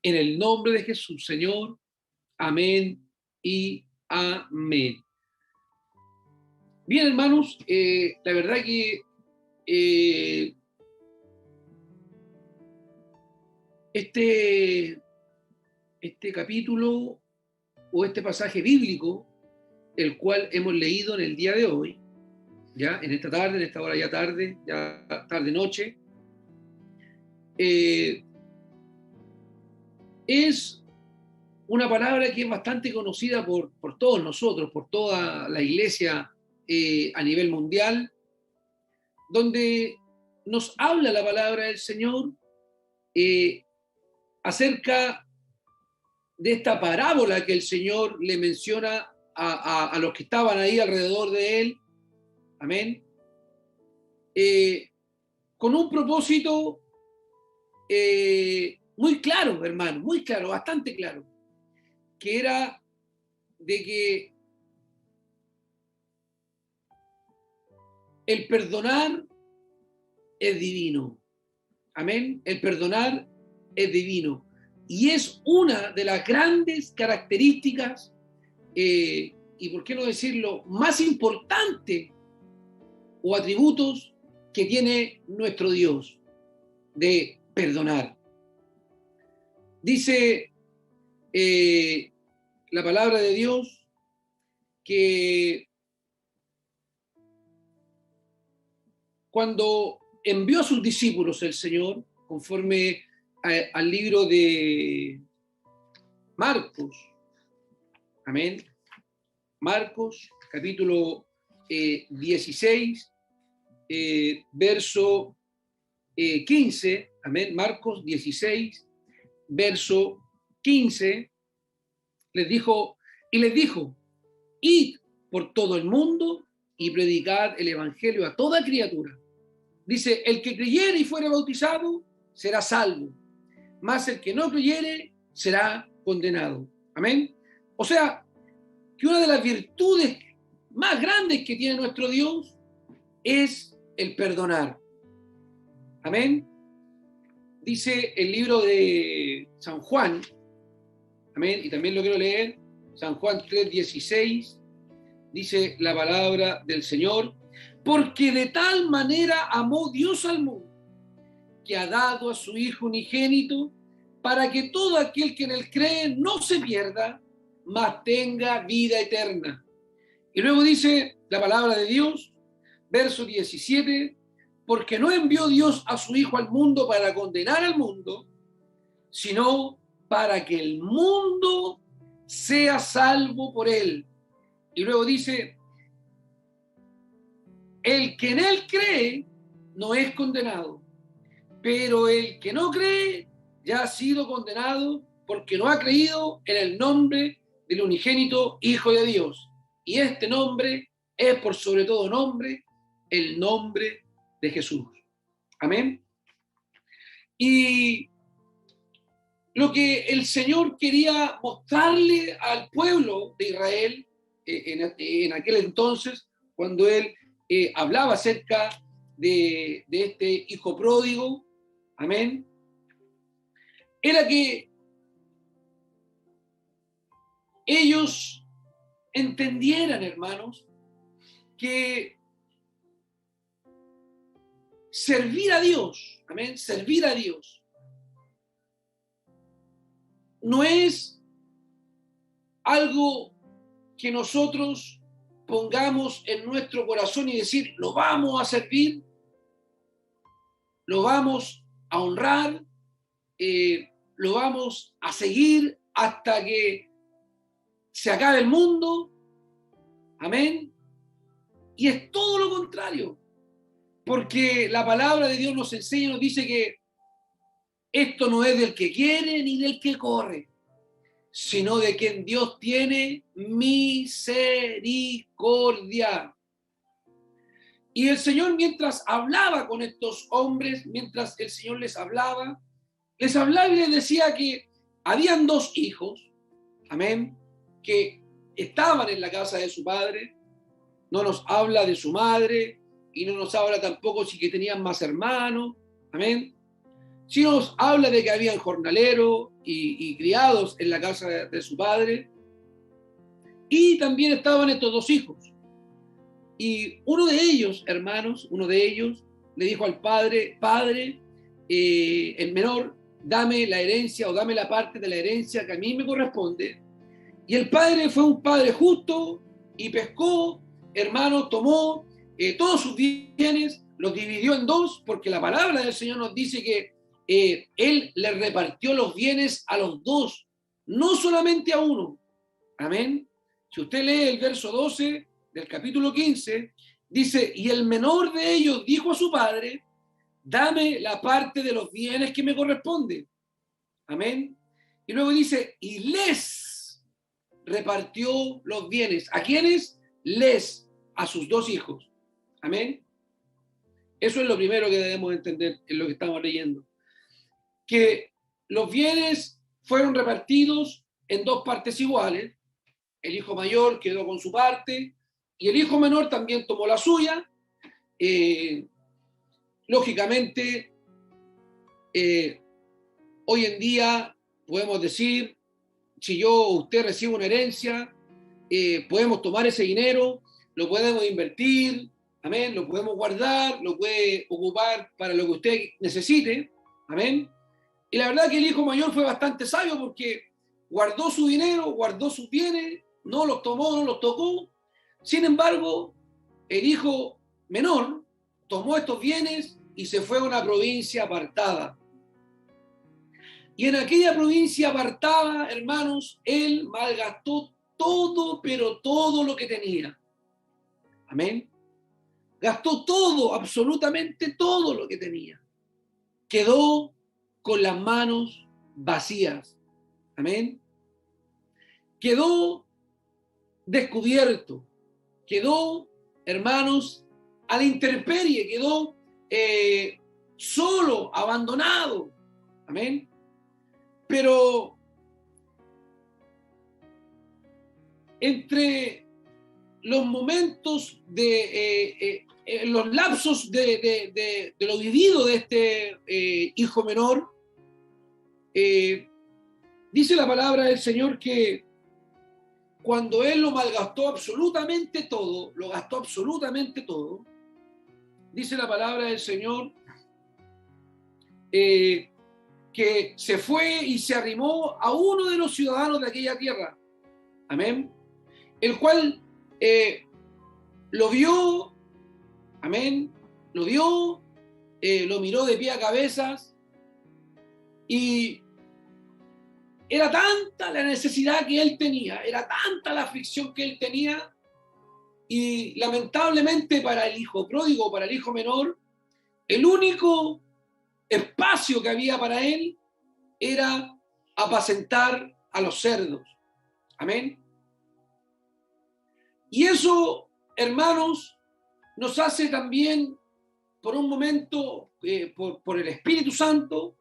En el nombre de Jesús, Señor. Amén y amén. Bien, hermanos, la verdad que este capítulo o este pasaje bíblico, el cual hemos leído en el día de hoy, ya en esta tarde, en esta hora ya tarde-noche, es una palabra que es bastante conocida por todos nosotros, por toda la iglesia a nivel mundial, donde nos habla la palabra del Señor acerca de esta parábola que el Señor le menciona a los que estaban ahí alrededor de él, amén, con un propósito muy claro, hermano, muy claro, bastante claro, que era de que el perdonar es divino, amén, el perdonar es divino, y es una de las grandes características y por qué no decirlo, más importante o atributos que tiene nuestro Dios de perdonar. Dice la palabra de Dios que cuando envió a sus discípulos el Señor, conforme al libro de Marcos, amén, Marcos, capítulo 16, verso 15, amén, Marcos 16, verso 15, les dijo, id por todo el mundo y predicad el evangelio a toda criatura. Dice, el que creyere y fuere bautizado será salvo, mas el que no creyere será condenado. Amén. O sea, que una de las virtudes más grandes que tiene nuestro Dios es el perdonar. Amén. Dice el libro de San Juan, amén, y también lo quiero leer, San Juan 3:16, dice la palabra del Señor, porque de tal manera amó Dios al mundo, que ha dado a su Hijo unigénito, para que todo aquel que en él cree no se pierda, mas tenga vida eterna. Y luego dice la palabra de Dios, verso 17, porque no envió Dios a su Hijo al mundo para condenar al mundo, sino para que el mundo sea salvo por él. Y luego dice, el que en él cree no es condenado, pero el que no cree ya ha sido condenado porque no ha creído en el nombre del unigénito Hijo de Dios. Y este nombre es por sobre todo nombre, el nombre de Jesús. Amén. Y lo que el Señor quería mostrarle al pueblo de Israel en aquel entonces, cuando Él hablaba acerca de este hijo pródigo, amén, era que ellos entendieran, hermanos, que servir a Dios, amén, servir a Dios, no es algo que nosotros pongamos en nuestro corazón y decir, lo vamos a servir, lo vamos a honrar, lo vamos a seguir hasta que se acabe el mundo, amén, y es todo lo contrario, porque la palabra de Dios nos enseña, nos dice que esto no es del que quiere ni del que corre, sino de quien Dios tiene misericordia. Y el Señor, mientras hablaba con estos hombres, mientras el Señor les hablaba y les decía que habían dos hijos, amén, que estaban en la casa de su padre. No nos habla de su madre y no nos habla tampoco si que tenían más hermanos, amén, sí nos habla de que habían jornaleros y criados en la casa de su padre, y también estaban estos dos hijos. Y uno de ellos, hermanos, uno de ellos le dijo al padre: Padre, el menor, dame la herencia o dame la parte de la herencia que a mí me corresponde. Y el padre fue un padre justo y pescó, hermano, tomó todos sus bienes, los dividió en dos, porque la palabra del Señor nos dice que él le repartió los bienes a los dos, no solamente a uno. Amén. Si usted lee el verso 12 del capítulo 15, dice: y el menor de ellos dijo a su padre: dame la parte de los bienes que me corresponde. Amén. Y luego dice: y les repartió los bienes. ¿A quiénes? Les, a sus dos hijos. Amén. Eso es lo primero que debemos entender en lo que estamos leyendo. Que los bienes fueron repartidos en dos partes iguales. El hijo mayor quedó con su parte y el hijo menor también tomó la suya. Lógicamente, hoy en día podemos decir, si yo o usted recibe una herencia, podemos tomar ese dinero, lo podemos invertir, amén, lo podemos guardar, lo puede ocupar para lo que usted necesite, amén. Y la verdad que el hijo mayor fue bastante sabio, porque guardó su dinero, guardó sus bienes, no los tomó, no los tocó. Sin embargo, el hijo menor tomó estos bienes y se fue a una provincia apartada. Y en aquella provincia apartada, hermanos, él malgastó todo, pero todo lo que tenía. Amén. Gastó todo, absolutamente todo lo que tenía. Quedó con las manos vacías. Amén. Quedó descubierto. Quedó, hermanos, a la intemperie. Quedó solo, abandonado. Amén. Pero entre los momentos los lapsos de lo vivido de este hijo menor, dice la palabra del Señor que cuando él lo malgastó absolutamente todo, lo gastó absolutamente todo, dice la palabra del Señor que se fue y se arrimó a uno de los ciudadanos de aquella tierra. Amén. El cual lo vio, amén, lo vio, lo miró de pie a cabezas, y era tanta la necesidad que él tenía, era tanta la aflicción que él tenía, y lamentablemente para el hijo pródigo, para el hijo menor, el único espacio que había para él era apacentar a los cerdos. Amén. Y eso, hermanos, nos hace también, por un momento, por el Espíritu Santo,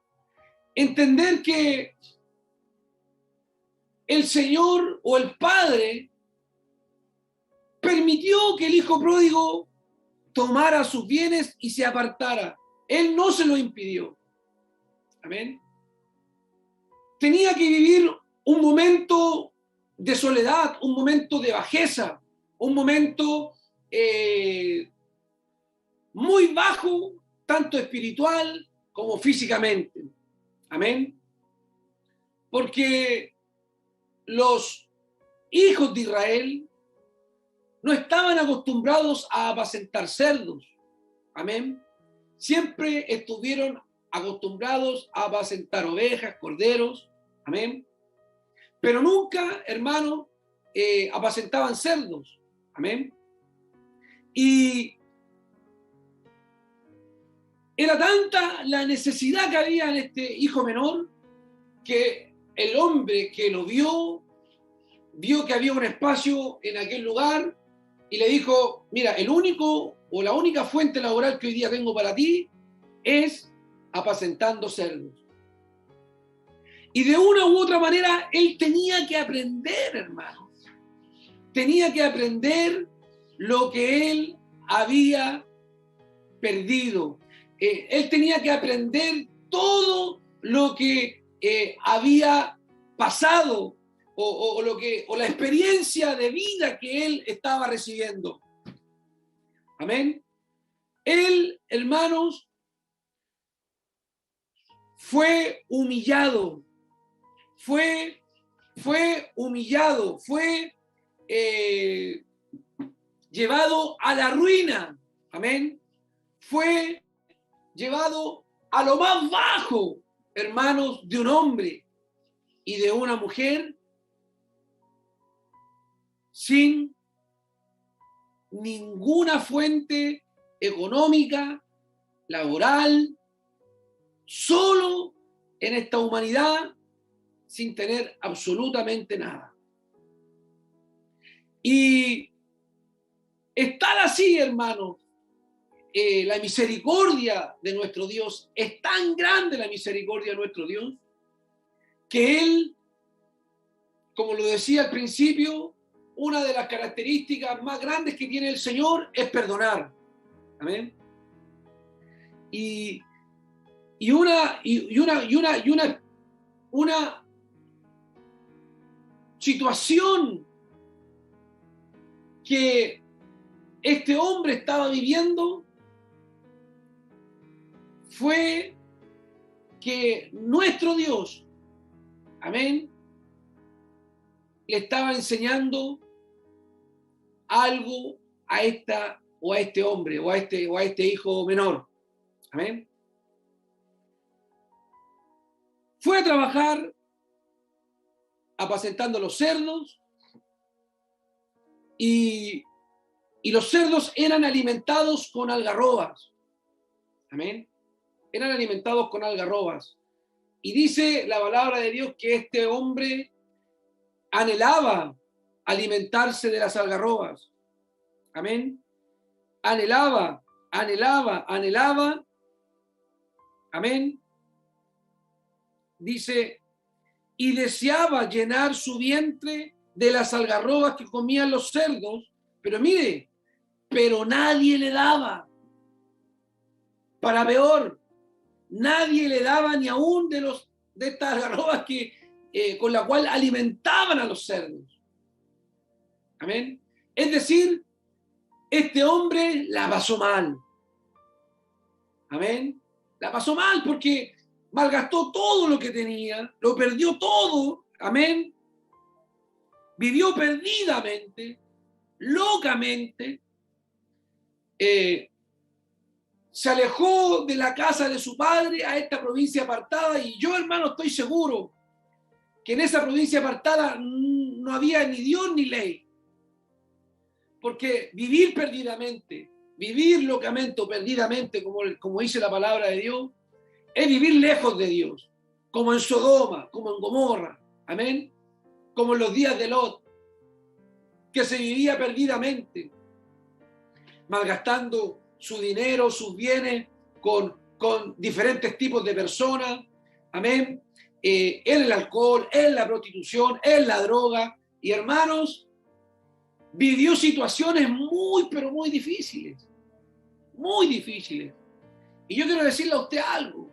entender que el Señor o el Padre permitió que el hijo pródigo tomara sus bienes y se apartara. Él no se lo impidió. Amén. Tenía que vivir un momento de soledad, un momento de bajeza, un momento muy bajo, tanto espiritual como físicamente. Amén. Porque los hijos de Israel no estaban acostumbrados a apacentar cerdos. Amén. Siempre estuvieron acostumbrados a apacentar ovejas, corderos. Amén. Pero nunca, hermano, apacentaban cerdos. Amén. Y era tanta la necesidad que había en este hijo menor, que el hombre que lo vio que había un espacio en aquel lugar y le dijo: mira, el único o la única fuente laboral que hoy día tengo para ti es apacentando cerdos. Y de una u otra manera él tenía que aprender, hermanos. Tenía que aprender lo que él había perdido. Él tenía que aprender todo lo que había pasado o la experiencia de vida que él estaba recibiendo. Amén. Él, hermanos, fue humillado, fue humillado, fue llevado a la ruina. Amén. Fue llevado a lo más bajo, hermanos, de un hombre y de una mujer sin ninguna fuente económica, laboral, solo en esta humanidad, sin tener absolutamente nada. Y estar así, hermanos, la misericordia de nuestro Dios, es tan grande la misericordia de nuestro Dios, que Él, como lo decía al principio, una de las características más grandes que tiene el Señor es perdonar. Amén. Y una situación que este hombre estaba viviendo fue que nuestro Dios, amén, le estaba enseñando algo a esta o a este hombre o a este hijo menor. Amén. Fue a trabajar apacentando los cerdos y los cerdos eran alimentados con algarrobas. Amén. Eran alimentados con algarrobas. Y dice la palabra de Dios que este hombre anhelaba alimentarse de las algarrobas. Amén. Anhelaba. Amén. Dice, y deseaba llenar su vientre de las algarrobas que comían los cerdos, pero mire, pero nadie le daba. Para peor, nadie le daba ni aún de estas algarrobas con la cual alimentaban a los cerdos. Amén. Es decir, este hombre la pasó mal. Amén. La pasó mal porque malgastó todo lo que tenía, lo perdió todo. Amén. Vivió perdidamente, locamente. Se alejó de la casa de su padre a esta provincia apartada, y yo, hermano, estoy seguro que en esa provincia apartada no había ni Dios ni ley. Porque vivir perdidamente, vivir locamente o perdidamente, como dice la palabra de Dios, es vivir lejos de Dios, como en Sodoma, como en Gomorra, amén, como en los días de Lot, que se vivía perdidamente, malgastando su dinero, sus bienes, con diferentes tipos de personas, amén, en el alcohol, en la prostitución, en la droga, y hermanos, vivió situaciones muy, pero muy difíciles, muy difíciles. Y yo quiero decirle a usted algo,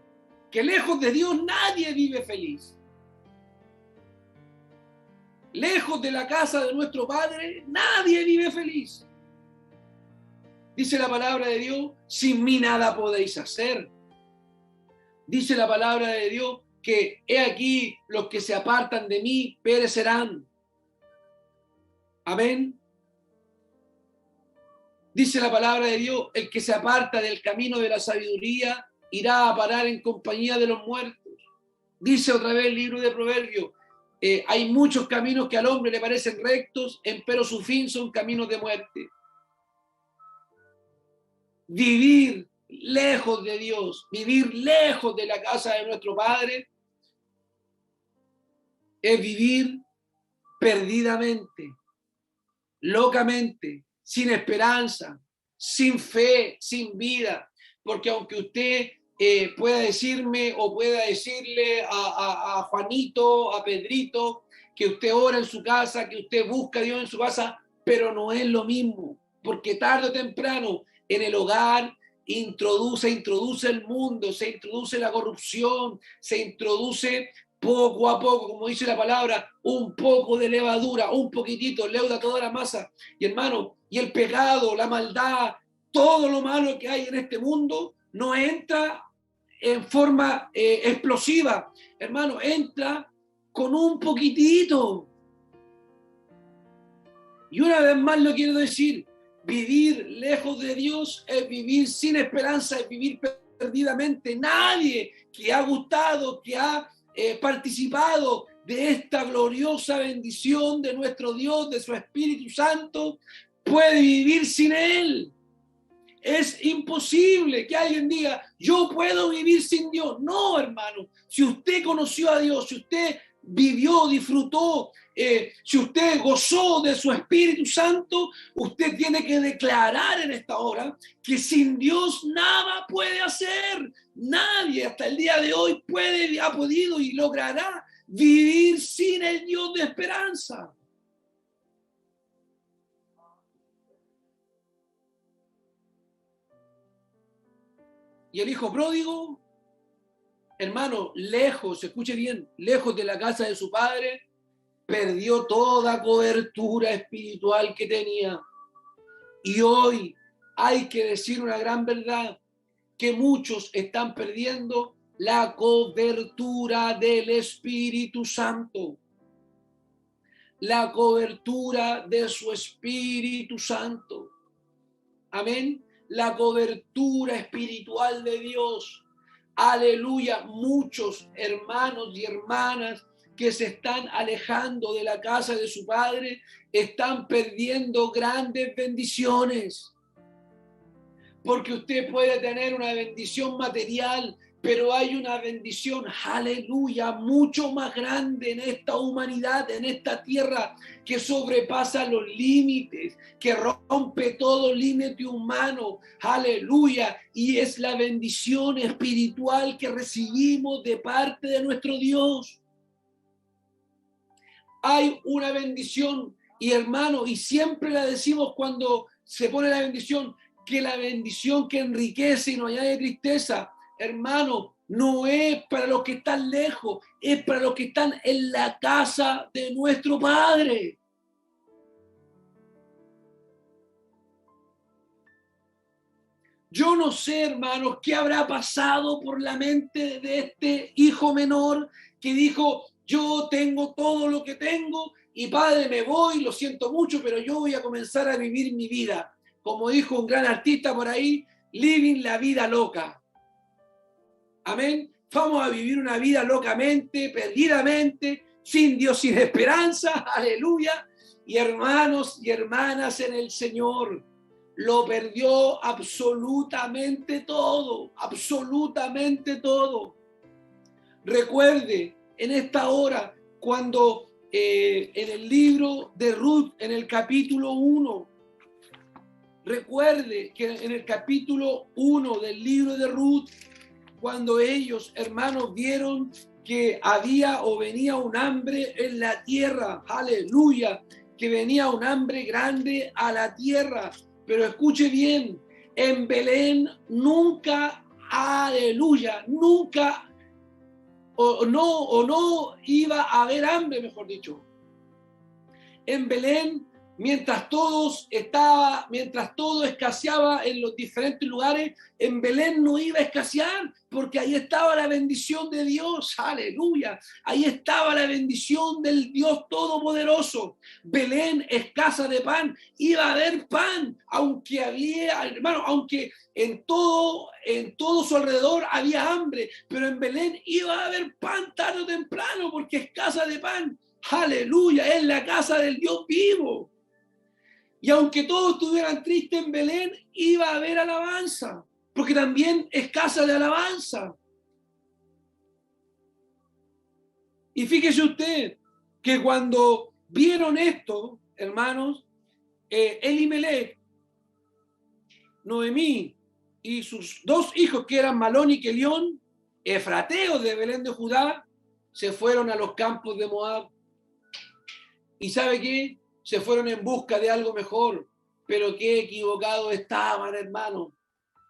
que lejos de Dios nadie vive feliz. Lejos de la casa de nuestro Padre, nadie vive feliz. Dice la palabra de Dios, sin mí nada podéis hacer. Dice la palabra de Dios que he aquí los que se apartan de mí perecerán. Amén. Dice la palabra de Dios, el que se aparta del camino de la sabiduría irá a parar en compañía de los muertos. Dice otra vez el libro de Proverbios, hay muchos caminos que al hombre le parecen rectos, empero su fin son caminos de muerte. Vivir lejos de Dios, vivir lejos de la casa de nuestro Padre, es vivir perdidamente, locamente, sin esperanza, sin fe, sin vida. Porque aunque usted pueda decirme o pueda decirle a Juanito, a Pedrito, que usted ora en su casa, que usted busca a Dios en su casa, pero no es lo mismo. Porque tarde o temprano, en el hogar, introduce el mundo, se introduce la corrupción, se introduce poco a poco, como dice la palabra, un poco de levadura, un poquitito, leuda toda la masa. Y hermano, y el pecado, la maldad, todo lo malo que hay en este mundo no entra en forma explosiva, hermano, entra con un poquitito. Y una vez más lo quiero decir, vivir lejos de Dios es vivir sin esperanza, es vivir perdidamente. Nadie que ha gustado, que ha participado de esta gloriosa bendición de nuestro Dios, de su Espíritu Santo, puede vivir sin Él. Es imposible que alguien diga, yo puedo vivir sin Dios. No, hermano. Si usted conoció a Dios, si usted vivió, disfrutó, si usted gozó de su Espíritu Santo, usted tiene que declarar en esta hora que sin Dios nada puede hacer. Nadie hasta el día de hoy ha podido y logrará vivir sin el Dios de esperanza. Y el hijo pródigo, hermano, lejos, escuche bien, lejos de la casa de su padre, perdió toda cobertura espiritual que tenía. Y hoy hay que decir una gran verdad, que muchos están perdiendo la cobertura del Espíritu Santo. La cobertura de su Espíritu Santo. Amén. La cobertura espiritual de Dios. Aleluya. Muchos hermanos y hermanas que se están alejando de la casa de su padre están perdiendo grandes bendiciones. Porque usted puede tener una bendición material, pero hay una bendición, aleluya, mucho más grande en esta humanidad, en esta tierra, que sobrepasa los límites, que rompe todo límite humano, aleluya, y es la bendición espiritual que recibimos de parte de nuestro Dios. Hay una bendición, y hermano, y siempre la decimos cuando se pone la bendición, que la bendición que enriquece y no añade tristeza, hermano, no es para los que están lejos, es para los que están en la casa de nuestro Padre. Yo no sé, hermanos, qué habrá pasado por la mente de este hijo menor que dijo, yo tengo todo lo que tengo y padre, me voy, lo siento mucho, pero yo voy a comenzar a vivir mi vida. Como dijo un gran artista por ahí, living la vida loca. Amén. Vamos a vivir una vida locamente, perdidamente, sin Dios, sin esperanza. Aleluya. Y hermanos y hermanas en el Señor, lo perdió absolutamente todo, absolutamente todo. Recuerde en esta hora cuando en el libro de Ruth, en el capítulo 1, recuerde que en el capítulo 1 del libro de Ruth, cuando ellos, hermanos, vieron que había o venía un hambre en la tierra, aleluya, que venía un hambre grande a la tierra, pero escuche bien, en Belén nunca, aleluya, nunca o no iba a haber hambre, mejor dicho. En Belén, mientras todo escaseaba en los diferentes lugares, en Belén no iba a escasear, porque ahí estaba la bendición de Dios, aleluya, ahí estaba la bendición del Dios Todopoderoso. Belén es casa de pan, iba a haber pan, aunque había, hermano, aunque en todo su alrededor había hambre, pero en Belén iba a haber pan tarde o temprano, porque es casa de pan. Aleluya, es la casa del Dios vivo. Y aunque todos estuvieran tristes en Belén, iba a haber alabanza, porque también es casa de alabanza. Y fíjese usted que cuando vieron esto, hermanos, Elimelech, Noemí y sus dos hijos, que eran Malón y Kelión, efrateos de Belén de Judá, se fueron a los campos de Moab. ¿Y sabe qué? Se fueron en busca de algo mejor, pero qué equivocados estaban, hermano.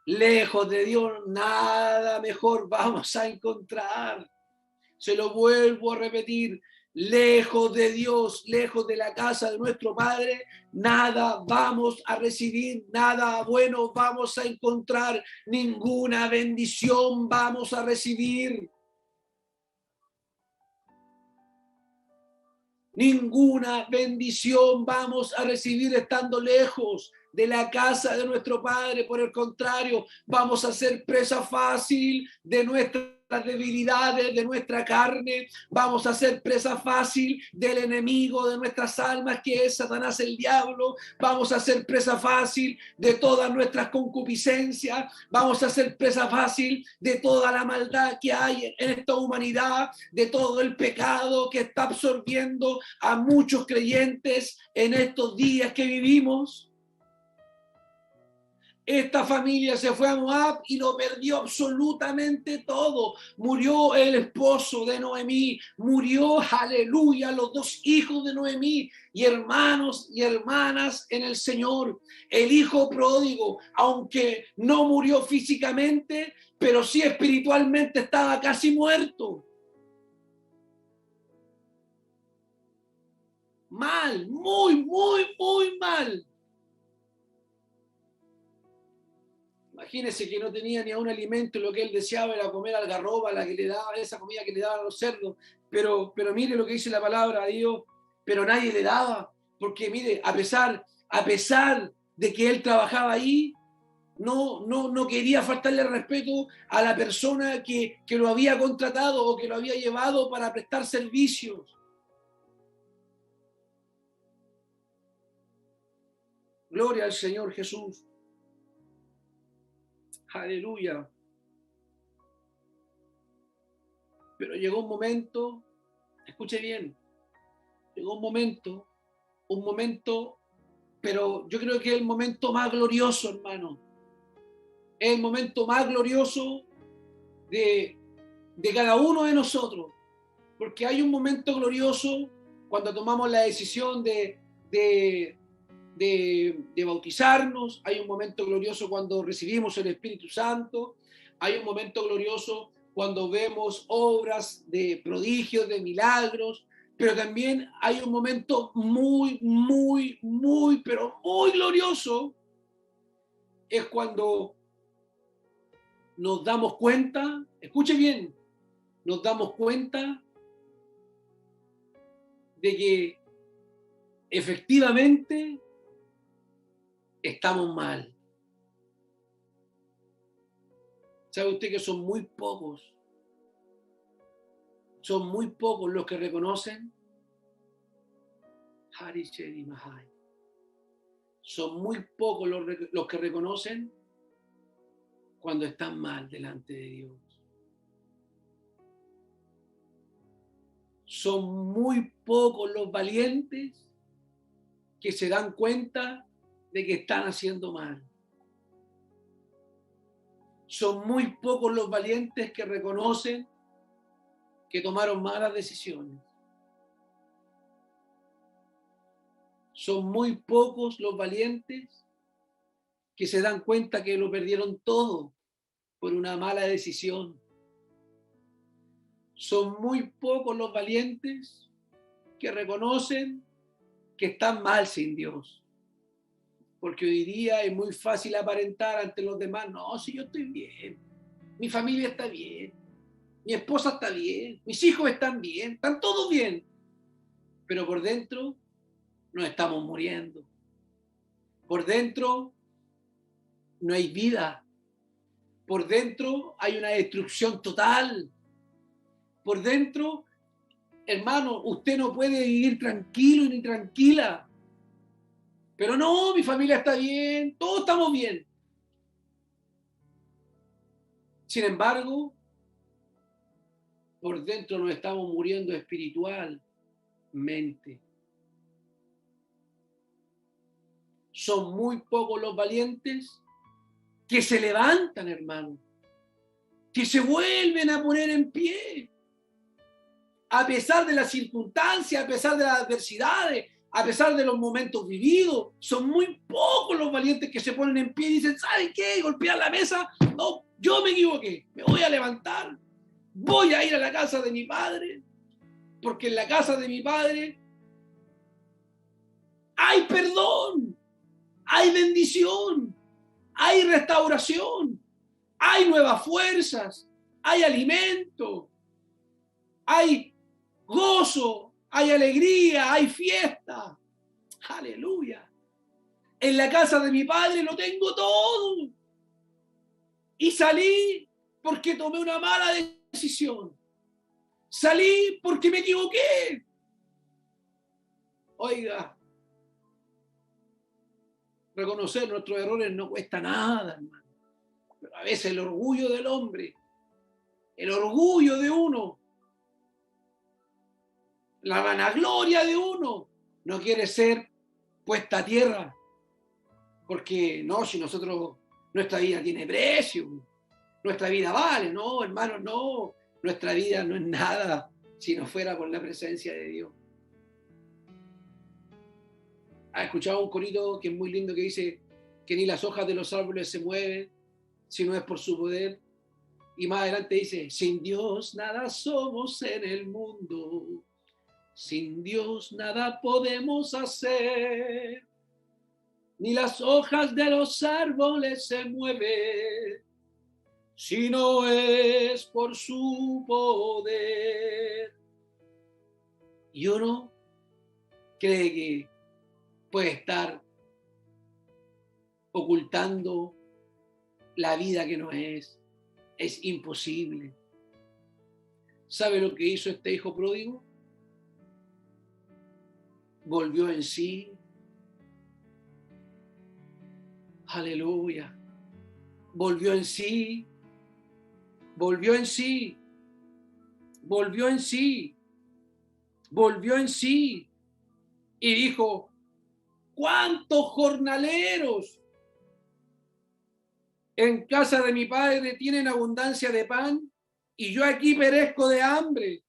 Lejos de Dios, nada mejor vamos a encontrar. Se lo vuelvo a repetir. Lejos de Dios, lejos de la casa de nuestro Padre, nada vamos a recibir, nada bueno vamos a encontrar, ninguna bendición vamos a recibir. Ninguna bendición vamos a recibir estando lejos de la casa de nuestro Padre. Por el contrario, vamos a ser presa fácil de nuestras debilidades, de nuestra carne. Vamos a ser presa fácil del enemigo de nuestras almas, que es Satanás, el diablo. Vamos a ser presa fácil de todas nuestras concupiscencias. Vamos a ser presa fácil de toda la maldad que hay en esta humanidad, de todo el pecado que está absorbiendo a muchos creyentes en estos días que vivimos. Esta familia se fue a Moab y lo perdió absolutamente todo. Murió el esposo de Noemí, murió, aleluya, los dos hijos de Noemí, y hermanos y hermanas en el Señor. El hijo pródigo, aunque no murió físicamente, pero sí espiritualmente estaba casi muerto. Mal, muy, muy, muy mal. Imagínese que no tenía ni a un alimento y lo que él deseaba era comer algarroba, la que le daba, esa comida que le daban a los cerdos. Pero mire lo que dice la palabra de Dios, pero nadie le daba, porque mire, a pesar de que él trabajaba ahí, no quería faltarle respeto a la persona que lo había contratado o que lo había llevado para prestar servicios. Gloria al Señor Jesús. Aleluya. Pero llegó un momento, escuche bien, llegó un momento, pero yo creo que es el momento más glorioso, hermano. Es el momento más glorioso de cada uno de nosotros. Porque hay un momento glorioso cuando tomamos la decisión de bautizarnos, hay un momento glorioso cuando recibimos el Espíritu Santo, hay un momento glorioso cuando vemos obras de prodigios, de milagros, pero también hay un momento muy, muy, muy, pero muy glorioso, es cuando nos damos cuenta, escuche bien, nos damos cuenta de que efectivamente estamos mal. ¿Sabe usted que son muy pocos los que reconocen? Son muy pocos los que reconocen cuando están mal delante de Dios. Son muy pocos los valientes que se dan cuenta de que están haciendo mal. Son muy pocos los valientes que reconocen que tomaron malas decisiones. Son muy pocos los valientes que se dan cuenta que lo perdieron todo por una mala decisión. Son muy pocos los valientes que reconocen que están mal sin Dios. Porque hoy día es muy fácil aparentar ante los demás, no, si yo estoy bien, mi familia está bien, mi esposa está bien, mis hijos están bien, están todos bien. Pero por dentro nos estamos muriendo. Por dentro no hay vida. Por dentro hay una destrucción total. Por dentro, hermano, usted no puede vivir tranquilo ni tranquila. Pero no, mi familia está bien, todos estamos bien. Sin embargo, por dentro nos estamos muriendo espiritualmente. Son muy pocos los valientes que se levantan, hermano, que se vuelven a poner en pie. A pesar de las circunstancias, a pesar de las adversidades, A pesar de los momentos vividos, son muy pocos los valientes que se ponen en pie y dicen, ¿saben qué? Golpear la mesa. No, yo me equivoqué, me voy a levantar, voy a ir a la casa de mi padre, porque en la casa de mi padre hay perdón, hay bendición, hay restauración, hay nuevas fuerzas, hay alimento, hay gozo, hay alegría, hay fiesta. Aleluya. En la casa de mi padre lo tengo todo. Y salí porque tomé una mala decisión. Salí porque me equivoqué. Oiga, reconocer nuestros errores no cuesta nada, hermano. Pero a veces el orgullo del hombre, el orgullo de uno, la vanagloria de uno, no quiere ser puesta a tierra. Porque no, si nosotros, nuestra vida tiene precio, nuestra vida vale, no, hermano, no, nuestra vida no es nada si no fuera por la presencia de Dios. ¿Has escuchado un corito que es muy lindo que dice que ni las hojas de los árboles se mueven si no es por su poder? Y más adelante dice, sin Dios nada somos en el mundo, sin Dios nada podemos hacer, ni las hojas de los árboles se mueven si no es por su poder. Y uno cree que puede estar ocultando la vida que no es. Es imposible. ¿Sabe lo que hizo este hijo pródigo? Volvió en sí. Aleluya. Volvió en sí. Volvió en sí. Volvió en sí. Volvió en sí. Y dijo, ¿cuántos jornaleros en casa de mi padre tienen abundancia de pan y yo aquí perezco de hambre?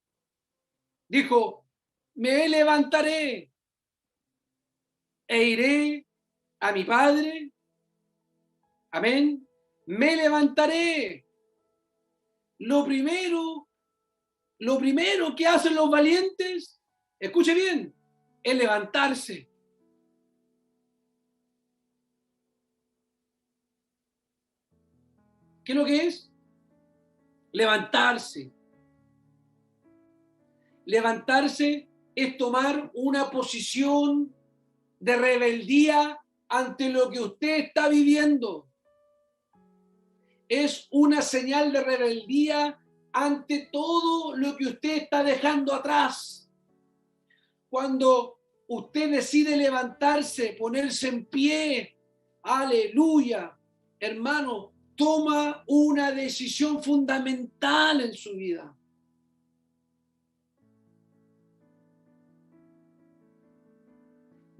Dijo, me levantaré e iré a mi padre. Amén. Me levantaré. Lo primero que hacen los valientes, escuche bien, es levantarse. ¿Qué es lo que es? Levantarse. Levantarse es tomar una posición de rebeldía ante lo que usted está viviendo. Es una señal de rebeldía ante todo lo que usted está dejando atrás. Cuando usted decide levantarse, ponerse en pie, aleluya, hermano, toma una decisión fundamental en su vida.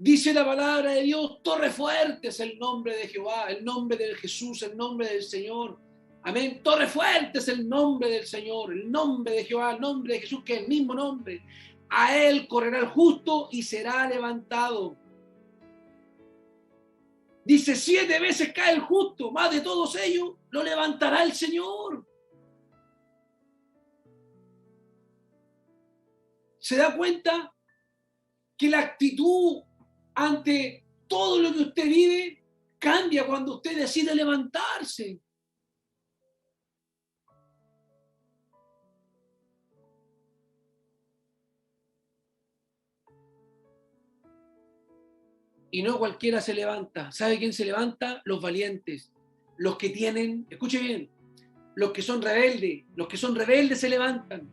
Dice la palabra de Dios, torre fuerte es el nombre de Jehová, el nombre de Jesús, el nombre del Señor. Amén. Torre fuerte es el nombre del Señor, el nombre de Jehová, el nombre de Jesús, que es el mismo nombre. A él correrá el justo y será levantado. Dice, 7 veces cae el justo, más de todos ellos lo levantará el Señor. ¿Se da cuenta que la actitud ante todo lo que usted vive cambia cuando usted decide levantarse? Y no cualquiera se levanta. ¿Sabe quién se levanta? Los valientes. Los que tienen, escuche bien, los que son rebeldes se levantan.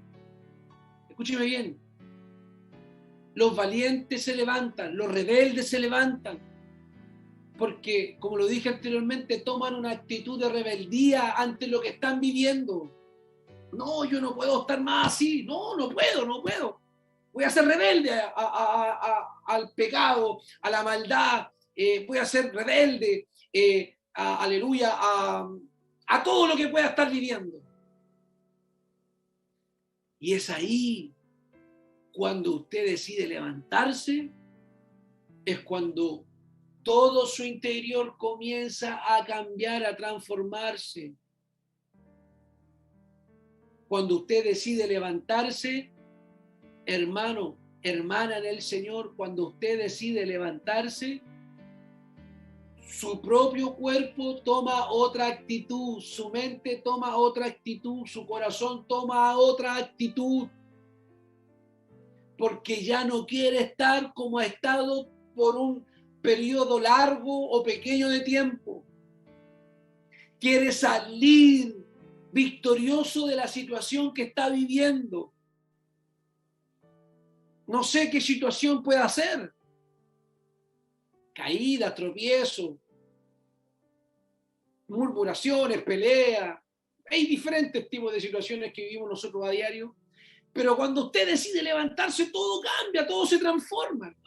Escúcheme bien. Los valientes se levantan, los rebeldes se levantan. Porque, como lo dije anteriormente, toman una actitud de rebeldía ante lo que están viviendo. No, yo no puedo estar más así. No puedo. Voy a ser rebelde al pecado, a la maldad. Voy a ser rebelde, aleluya, a todo lo que pueda estar viviendo. Y es ahí cuando usted decide levantarse es cuando todo su interior comienza a cambiar, a transformarse. Cuando usted decide levantarse, hermano, hermana en el Señor, cuando usted decide levantarse, su propio cuerpo toma otra actitud, su mente toma otra actitud, su corazón toma otra actitud, porque ya no quiere estar como ha estado por un periodo largo o pequeño de tiempo. Quiere salir victorioso de la situación que está viviendo. No sé qué situación pueda ser. Caída, tropiezo, murmuraciones, peleas. Hay diferentes tipos de situaciones que vivimos nosotros a diario. Pero cuando usted decide levantarse, todo cambia, todo se transforma, hermano.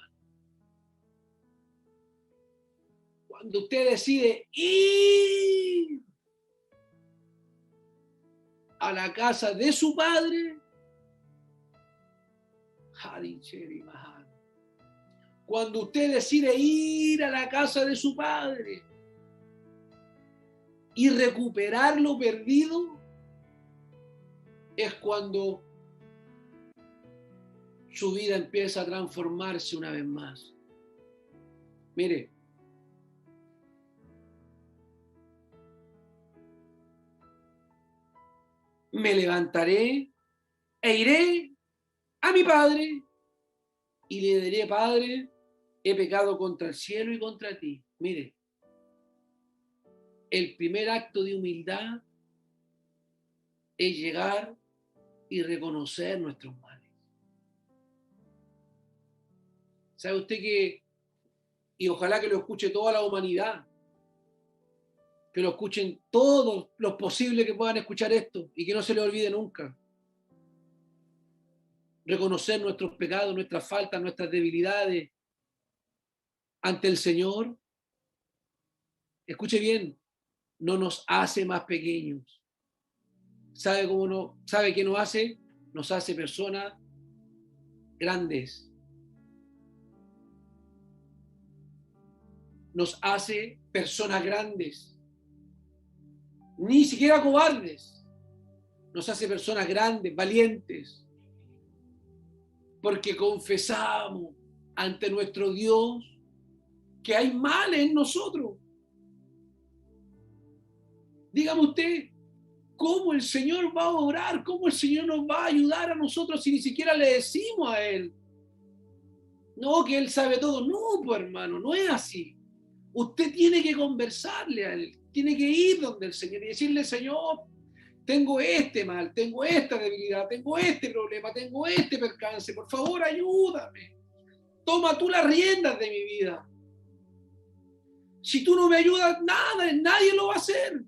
Cuando usted decide ir a la casa de su padre, cuando usted decide ir a la casa de su padre y recuperar lo perdido, es cuando su vida empieza a transformarse una vez más. Mire, me levantaré e iré a mi padre y le diré: Padre, he pecado contra el cielo y contra ti. Mire, el primer acto de humildad es llegar y reconocer nuestros males. ¿Sabe usted que, y ojalá que lo escuche toda la humanidad, que lo escuchen todos los posibles que puedan escuchar esto y que no se les olvide nunca? Reconocer nuestros pecados, nuestras faltas, nuestras debilidades ante el Señor, escuche bien, no nos hace más pequeños. ¿Sabe cómo no? ¿Sabe qué nos hace? Nos hace personas grandes. Nos hace personas grandes. Ni siquiera cobardes. Nos hace personas grandes, valientes. Porque confesamos ante nuestro Dios que hay mal en nosotros. Dígame usted, ¿cómo el Señor va a obrar? ¿Cómo el Señor nos va a ayudar a nosotros si ni siquiera le decimos a Él? No, que Él sabe todo. No, pues hermano, no es así. Usted tiene que conversarle a Él, tiene que ir donde el Señor y decirle: Señor, tengo este mal, tengo esta debilidad, tengo este problema, tengo este percance, por favor ayúdame. Toma tú las riendas de mi vida. Si tú no me ayudas, nada, nadie lo va a hacer.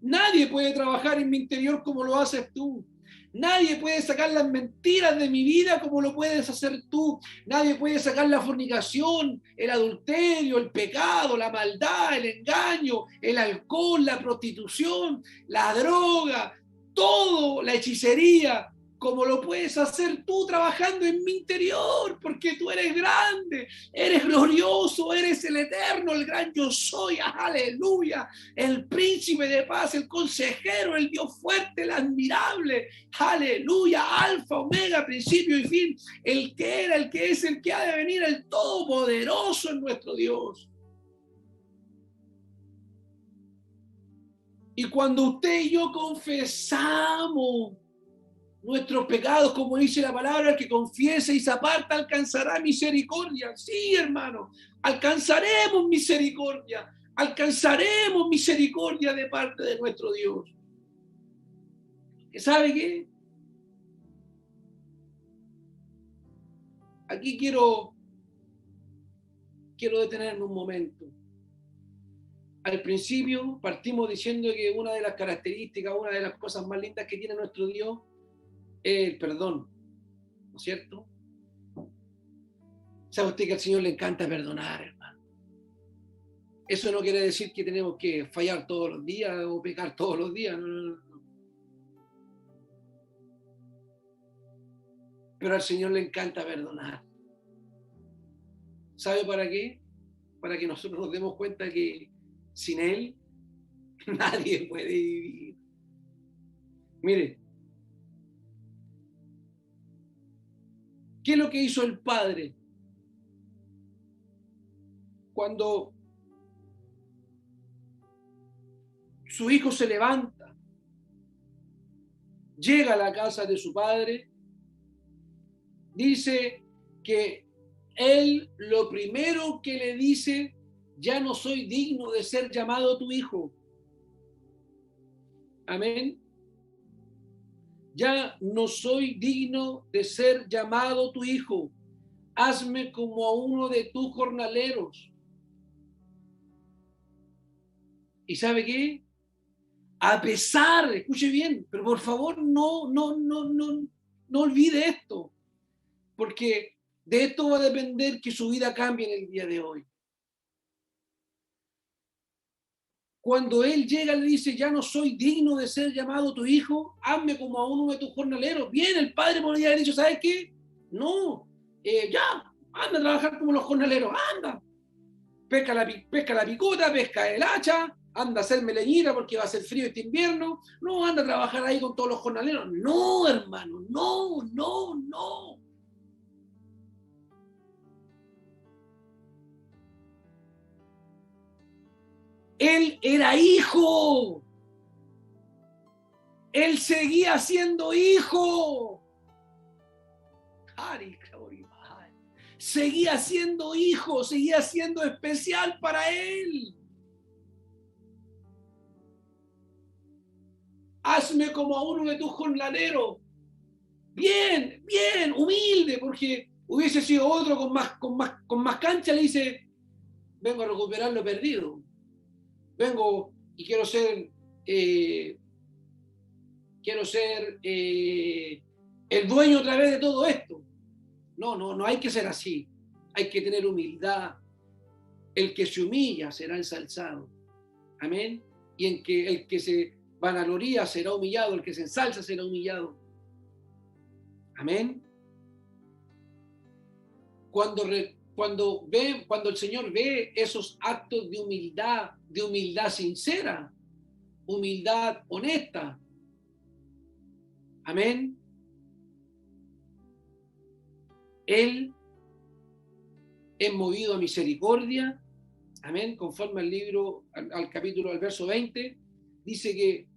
Nadie puede trabajar en mi interior como lo haces tú. Nadie puede sacar las mentiras de mi vida como lo puedes hacer tú. Nadie puede sacar la fornicación, el adulterio, el pecado, la maldad, el engaño, el alcohol, la prostitución, la droga, todo, la hechicería, como lo puedes hacer tú trabajando en mi interior, porque tú eres grande, eres glorioso, eres el eterno, el gran yo soy, aleluya, el príncipe de paz, el consejero, el Dios fuerte, el admirable, aleluya, alfa, omega, principio y fin, el que era, el que es, el que ha de venir, el todopoderoso es nuestro Dios. Y cuando usted y yo confesamos nuestros pecados, como dice la palabra, el que confiese y se aparta alcanzará misericordia. Sí, hermano, alcanzaremos misericordia de parte de nuestro Dios. ¿Sabe qué? Aquí quiero detenerme un momento. Al principio partimos diciendo que una de las características, una de las cosas más lindas que tiene nuestro Dios es el perdón, ¿no es cierto? ¿Sabe usted que al Señor le encanta perdonar, hermano? Eso no quiere decir que tenemos que fallar todos los días o pecar todos los días, no. Pero al Señor le encanta perdonar. ¿Sabe para qué? Para que nosotros nos demos cuenta que sin Él nadie puede vivir. Mire, ¿qué es lo que hizo el Padre? Cuando su hijo se levanta, llega a la casa de su padre, dice que él lo primero que le dice: ya no soy digno de ser llamado tu hijo. Amén. Ya no soy digno de ser llamado tu hijo. Hazme como a uno de tus jornaleros. ¿Y sabe qué? A pesar, escuche bien, pero por favor no olvide esto, porque de esto va a depender que su vida cambie en el día de hoy. Cuando él llega, le dice: ya no soy digno de ser llamado tu hijo, hazme como a uno de tus jornaleros. Bien, el padre podría haber dicho: ¿sabes qué? No, ya, anda a trabajar como los jornaleros, anda. Pesca la picota, pesca el hacha, anda a hacerme leñita porque va a ser frío este invierno. No, anda a trabajar ahí con todos los jornaleros. No, hermano, no. Él era hijo. Él seguía siendo hijo. Seguía siendo hijo, seguía siendo especial para él. Hazme como a uno de tus jornaleros. Bien, humilde, porque hubiese sido otro con más cancha, le dice: vengo a recuperar lo perdido. Vengo y quiero ser el dueño otra vez de todo esto. No hay que ser así. Hay que tener humildad. El que se humilla será ensalzado. Amén. Y el que se vanagloria será humillado, el que se ensalza será humillado. Amén. Cuando el Señor ve esos actos de humildad sincera, humildad honesta. Amén. Él es movido a misericordia. Amén. Conforme al libro, al capítulo, al verso 20, dice que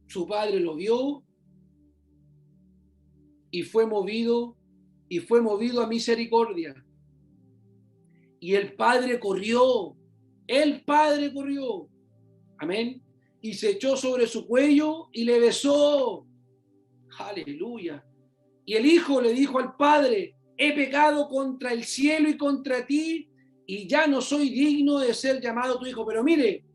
su padre lo vio y fue movido a misericordia. Y el padre corrió. Amén. Y se echó sobre su cuello y le besó. Aleluya. Y el hijo le dijo al padre: he pecado contra el cielo y contra ti, y ya no soy digno de ser llamado tu hijo. Pero mire,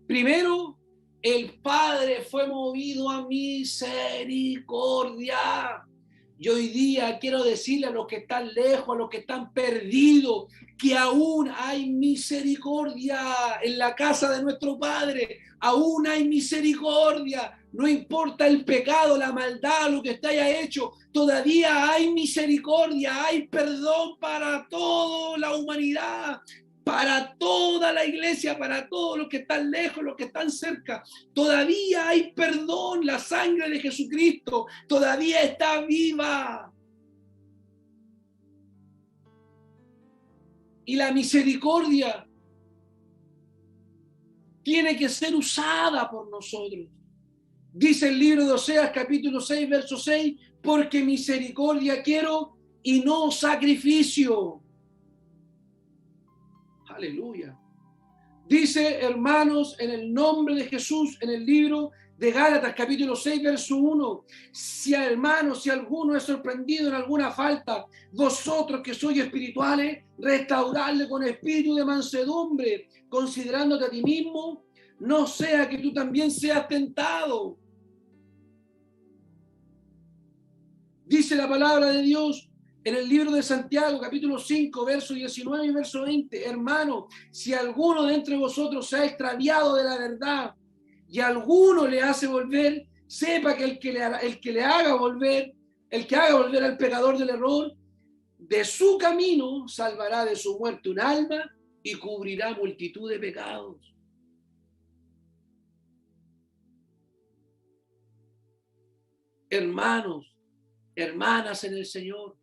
primero el padre fue movido a misericordia. Y hoy día quiero decirle a los que están lejos, a los que están perdidos, que aún hay misericordia en la casa de nuestro Padre. Aún hay misericordia. No importa el pecado, la maldad, lo que usted haya hecho, todavía hay misericordia, hay perdón para toda la humanidad, para toda la iglesia, para todos los que están lejos, los que están cerca. Todavía hay perdón, la sangre de Jesucristo todavía está viva. Y la misericordia tiene que ser usada por nosotros. Dice el libro de Oseas, capítulo 6, verso 6, porque misericordia quiero y no sacrificio. Aleluya. Dice, hermanos, en el nombre de Jesús, en el libro de Gálatas, capítulo 6, verso 1, si alguno es sorprendido en alguna falta, vosotros que sois espirituales, restaurarle con espíritu de mansedumbre, considerándote a ti mismo, no sea que tú también seas tentado. Dice la palabra de Dios en el libro de Santiago, capítulo 5, verso 19 y verso 20. Hermano, si alguno de entre vosotros se ha extraviado de la verdad y alguno le hace volver, sepa que el que haga volver al pecador del error, de su camino salvará de su muerte un alma y cubrirá multitud de pecados. Hermanos, hermanas en el Señor,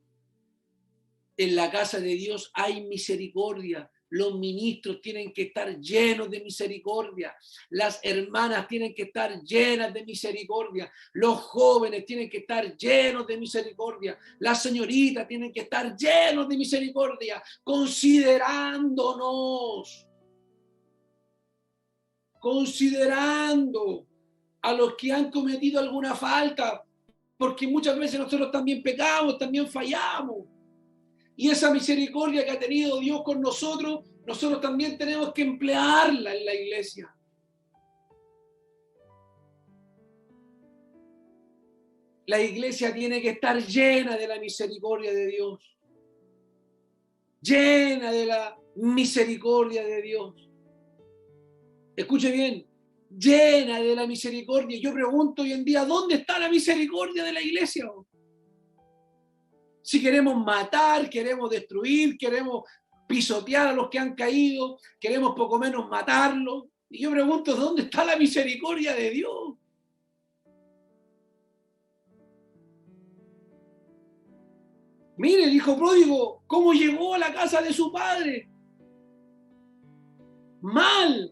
en la casa de Dios hay misericordia. Los ministros tienen que estar llenos de misericordia. Las hermanas tienen que estar llenas de misericordia. Los jóvenes tienen que estar llenos de misericordia. Las señoritas tienen que estar llenos de misericordia, considerando a los que han cometido alguna falta, porque muchas veces nosotros también pecamos, también fallamos. Y esa misericordia que ha tenido Dios con nosotros, nosotros también tenemos que emplearla en la iglesia. La iglesia tiene que estar llena de la misericordia de Dios. Llena de la misericordia de Dios. Escuche bien, llena de la misericordia. Yo pregunto hoy en día, ¿dónde está la misericordia de la iglesia? Si queremos matar, queremos destruir, queremos pisotear a los que han caído, queremos poco menos matarlos. Y yo pregunto, ¿dónde está la misericordia de Dios? Mire, el hijo pródigo, ¿cómo llegó a la casa de su padre? Mal.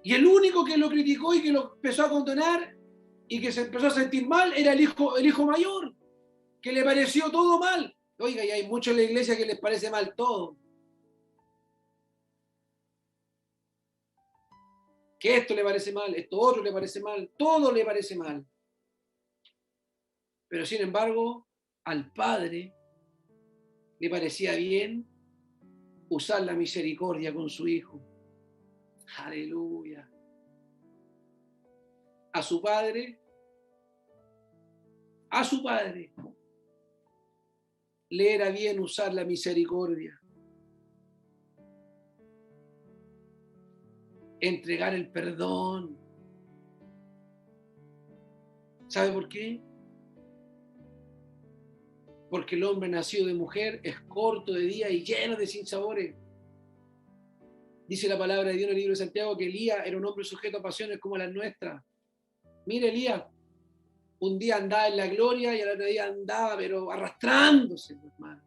Y el único que lo criticó y que lo empezó a condenar y que se empezó a sentir mal era el hijo mayor, que le pareció todo mal. Oiga, y hay muchos en la iglesia que les parece mal todo. Que esto le parece mal, esto otro le parece mal, todo le parece mal. Pero sin embargo, al Padre le parecía bien usar la misericordia con su Hijo. Aleluya. A su Padre le era bien usar la misericordia. Entregar el perdón. ¿Sabe por qué? Porque el hombre nacido de mujer es corto de día y lleno de sinsabores. Dice la palabra de Dios en el libro de Santiago que Elías era un hombre sujeto a pasiones como las nuestras. Mire, Elías, un día andaba en la gloria y al otro día andaba, pero arrastrándose, hermano.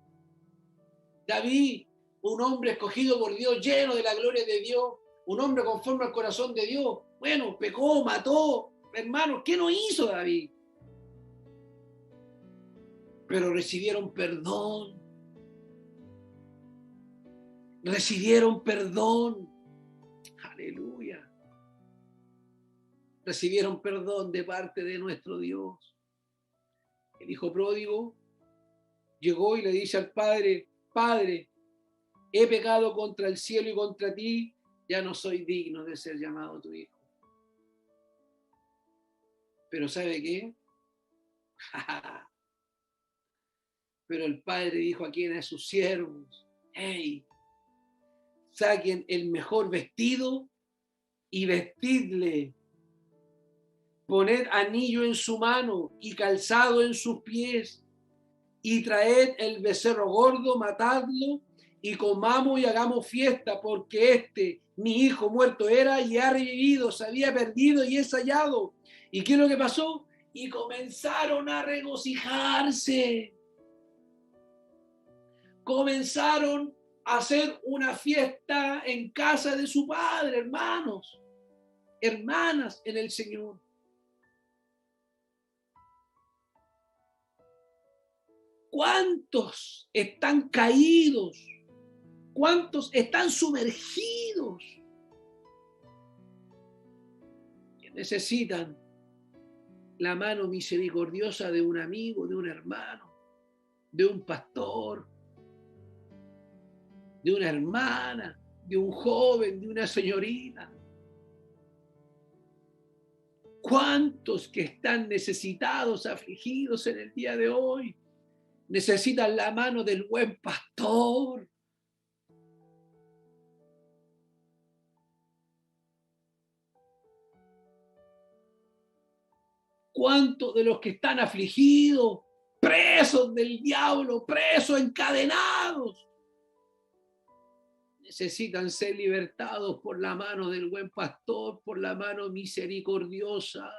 David, un hombre escogido por Dios, lleno de la gloria de Dios, un hombre conforme al corazón de Dios. Bueno, pecó, mató, hermano, ¿qué no hizo David? Pero recibieron perdón. Recibieron perdón. Aleluya. Recibieron perdón de parte de nuestro Dios. El hijo pródigo llegó y le dice al padre: Padre, he pecado contra el cielo y contra ti, ya no soy digno de ser llamado tu hijo. Pero ¿sabe qué? Pero el padre dijo a quienes, a sus siervos: hey, saquen el mejor vestido y vestidle. Poned anillo en su mano y calzado en sus pies, y traed el becerro gordo, matadlo, y comamos y hagamos fiesta, porque mi hijo muerto era y ha revivido, se había perdido y es hallado. ¿Y qué es lo que pasó? Y comenzaron a regocijarse. Comenzaron a hacer una fiesta en casa de su padre, hermanos, hermanas en el Señor. ¿Cuántos están caídos? ¿Cuántos están sumergidos? Que necesitan la mano misericordiosa de un amigo, de un hermano, de un pastor, de una hermana, de un joven, de una señorita. ¿Cuántos que están necesitados, afligidos en el día de hoy, necesitan la mano del buen pastor? ¿Cuántos de los que están afligidos presos del diablo, presos, encadenados. Necesitan ser libertados por la mano del buen pastor, por la mano misericordiosa.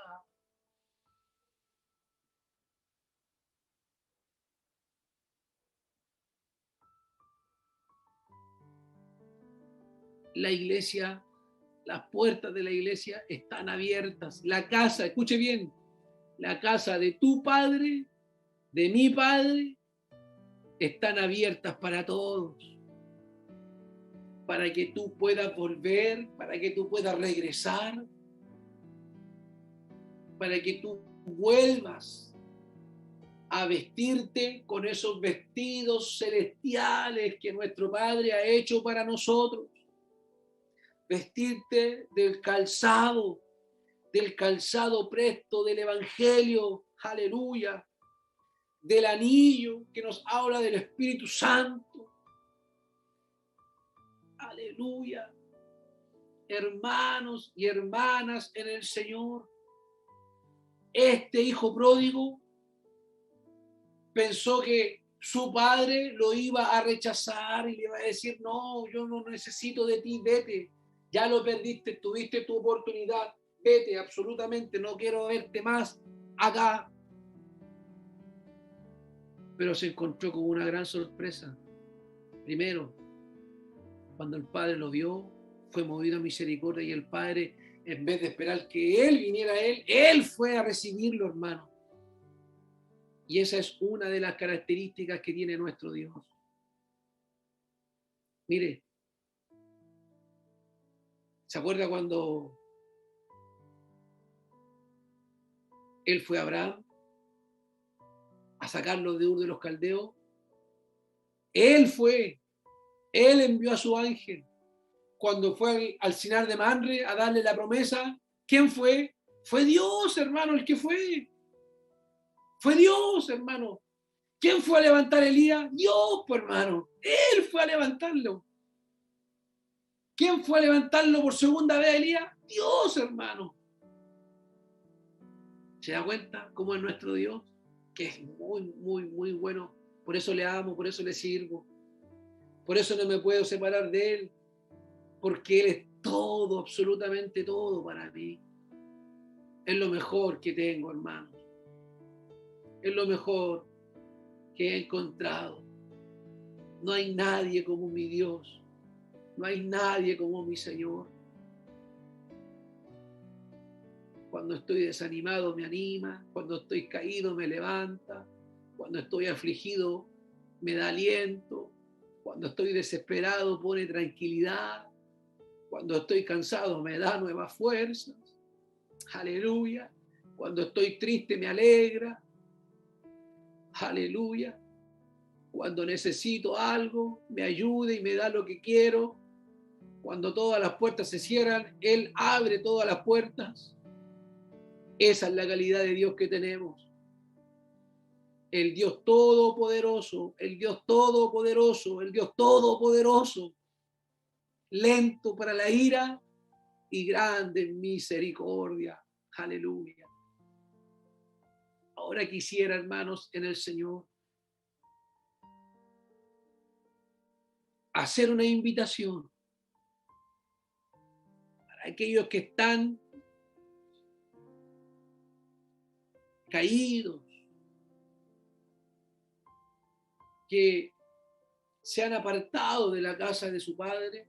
La iglesia, las puertas de la iglesia están abiertas. La casa, escuche bien, la casa de tu padre, de mi padre, están abiertas para todos. Para que tú puedas volver, para que tú puedas regresar, para que tú vuelvas a vestirte con esos vestidos celestiales que nuestro Padre ha hecho para nosotros. Vestirte del calzado presto del Evangelio, aleluya, del anillo que nos habla del Espíritu Santo. Aleluya. Hermanos y hermanas en el Señor, este hijo pródigo pensó que su padre lo iba a rechazar y le iba a decir, no, yo no necesito de ti, vete, ya lo perdiste, tuviste tu oportunidad, vete, absolutamente, no quiero verte más acá. Pero se encontró con una gran sorpresa. Primero, cuando el padre lo vio, fue movido a misericordia y el padre, en vez de esperar que él viniera a él fue a recibirlo, hermano. Y esa es una de las características que tiene nuestro Dios. Mire, ¿se acuerda cuando él fue a Abraham a sacarlo de Ur de los Caldeos? Él envió a su ángel. Cuando fue al Sinar de Manre a darle la promesa, ¿quién fue? Fue Dios, hermano, el que fue. Fue Dios, hermano. ¿Quién fue a levantar a Elías? Dios, pues, hermano. Él fue a levantarlo. ¿Quién fue a levantarlo por segunda vez a Elías? Dios, hermano. ¿Se da cuenta cómo es nuestro Dios? Que es muy, muy, muy bueno. Por eso le amo, por eso le sirvo. Por eso no me puedo separar de Él. Porque Él es todo, absolutamente todo para mí. Es lo mejor que tengo, hermano. Es lo mejor que he encontrado. No hay nadie como mi Dios. No hay nadie como mi Señor. Cuando estoy desanimado me anima. Cuando estoy caído me levanta. Cuando estoy afligido me da aliento. Cuando estoy desesperado pone tranquilidad. Cuando estoy cansado me da nuevas fuerzas. Aleluya. Cuando estoy triste me alegra. Aleluya. Cuando necesito algo, me ayuda y me da lo que quiero. Cuando todas las puertas se cierran, Él abre todas las puertas. Esa es la calidad de Dios que tenemos. El Dios todopoderoso, el Dios todopoderoso, el Dios todopoderoso, lento para la ira y grande en misericordia. Aleluya. Ahora quisiera, hermanos, en el Señor, hacer una invitación para aquellos que están caídos, que se han apartado de la casa de su padre,